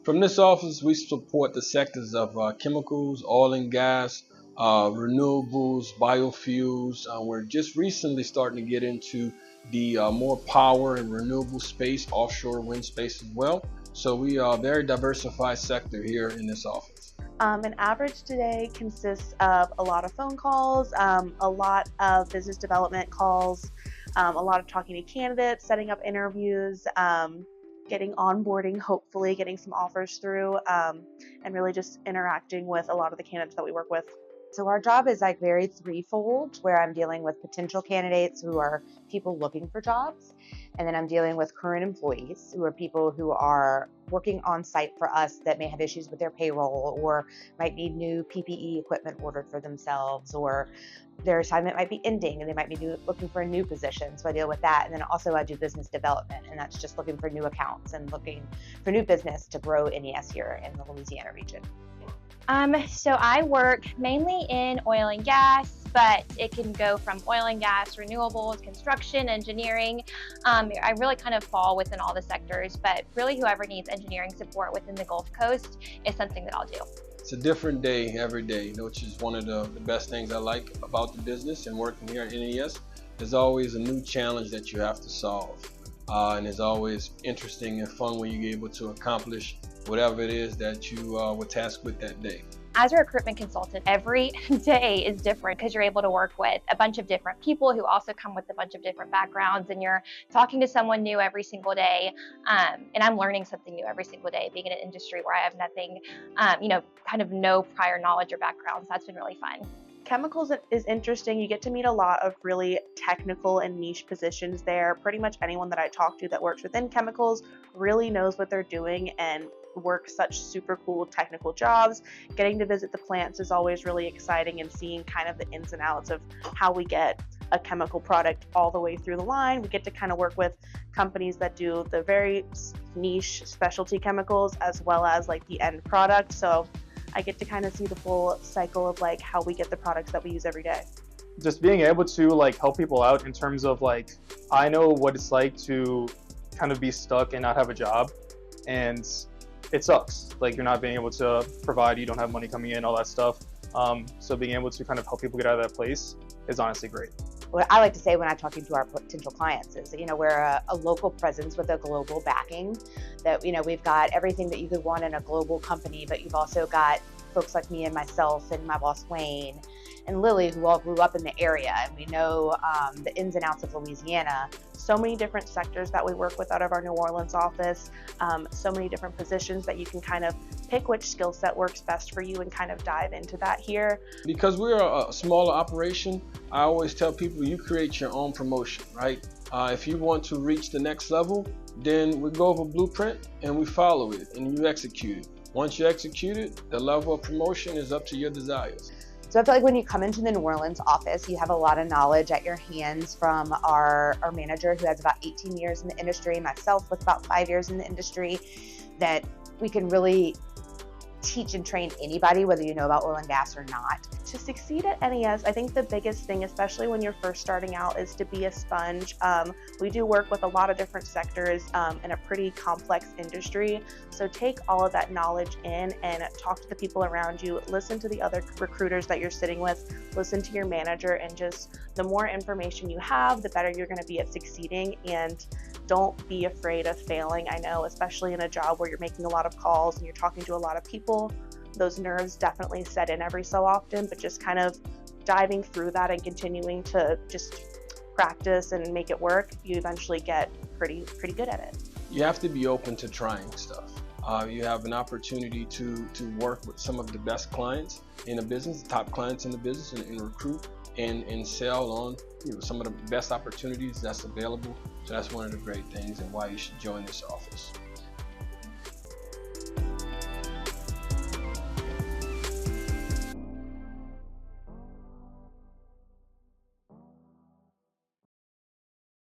From this office, we support the sectors of chemicals, oil and gas, renewables, biofuels. We're just recently starting to get into the more power and renewable space, offshore wind space as well. So we are a very diversified sector here in this office. An average today consists of a lot of phone calls, a lot of business development calls, a lot of talking to candidates, setting up interviews, getting onboarding, hopefully getting some offers through, and really just interacting with a lot of the candidates that we work with. So our job is like very threefold, where I'm dealing with potential candidates who are people looking for jobs. And then I'm dealing with current employees who are people who are working on site for us that may have issues with their payroll or might need new PPE equipment ordered for themselves, or their assignment might be ending and they might be looking for a new position. So I deal with that. And then also I do business development, and that's just looking for new accounts and looking for new business to grow NES here in the Louisiana region. So I work mainly in oil and gas, but it can go from oil and gas, renewables, construction, engineering. I really kind of fall within all the sectors, but really whoever needs engineering support within the Gulf Coast is something that I'll do. It's a different day every day, which is one of the best things I like about the business and working here at NES. There's always a new challenge that you have to solve. And it's always interesting and fun when you're able to accomplish whatever it is that you were tasked with that day. As a recruitment consultant, every day is different because you're able to work with a bunch of different people who also come with a bunch of different backgrounds, and you're talking to someone new every single day. And I'm learning something new every single day, being in an industry where I have nothing, kind of no prior knowledge or background. So that's been really fun. Chemicals is interesting. You get to meet a lot of really technical and niche positions there. Pretty much anyone that I talk to that works within chemicals really knows what they're doing and works such super cool technical jobs. Getting to visit the plants is always really exciting, and seeing kind of the ins and outs of how we get a chemical product all the way through the line. We get to kind of work with companies that do the very niche specialty chemicals as well as like the end product. So I get to kind of see the full cycle of like how we get the products that we use every day. Just being able to like help people out in terms of like, I know what it's like to kind of be stuck and not have a job, and it sucks. Like, you're not being able to provide, you don't have money coming in, all that stuff. So being able to kind of help people get out of that place is honestly great. What I like to say when I'm talking to our potential clients is, we're a local presence with a global backing, that, we've got everything that you could want in a global company, but you've also got folks like me and myself and my boss Wayne and Lily, who all grew up in the area, and we know the ins and outs of Louisiana. So many different sectors that we work with out of our New Orleans office, so many different positions that you can kind of pick which skill set works best for you and kind of dive into that here. Because we're a smaller operation, I always tell people you create your own promotion, right? If you want to reach the next level, then we go over a blueprint and we follow it and you execute it. Once you execute it, the level of promotion is up to your desires. So I feel like when you come into the New Orleans office, you have a lot of knowledge at your hands from our manager, who has about 18 years in the industry, myself with about 5 years in the industry, that we can really teach and train anybody, whether you know about oil and gas or not. To succeed at NES, I think the biggest thing, especially when you're first starting out, is to be a sponge. We do work with a lot of different sectors in a pretty complex industry. So take all of that knowledge in and talk to the people around you, listen to the other recruiters that you're sitting with, listen to your manager, and just the more information you have, the better you're going to be at succeeding. And don't be afraid of failing. I know, especially in a job where you're making a lot of calls and you're talking to a lot of people, those nerves definitely set in every so often, but just kind of diving through that and continuing to just practice and make it work, you eventually get pretty good at it. You have to be open to trying stuff. You have an opportunity to work with some of the best clients in the business, the top clients in the business, and recruit and sell on some of the best opportunities that's available. So that's one of the great things and why you should join this office.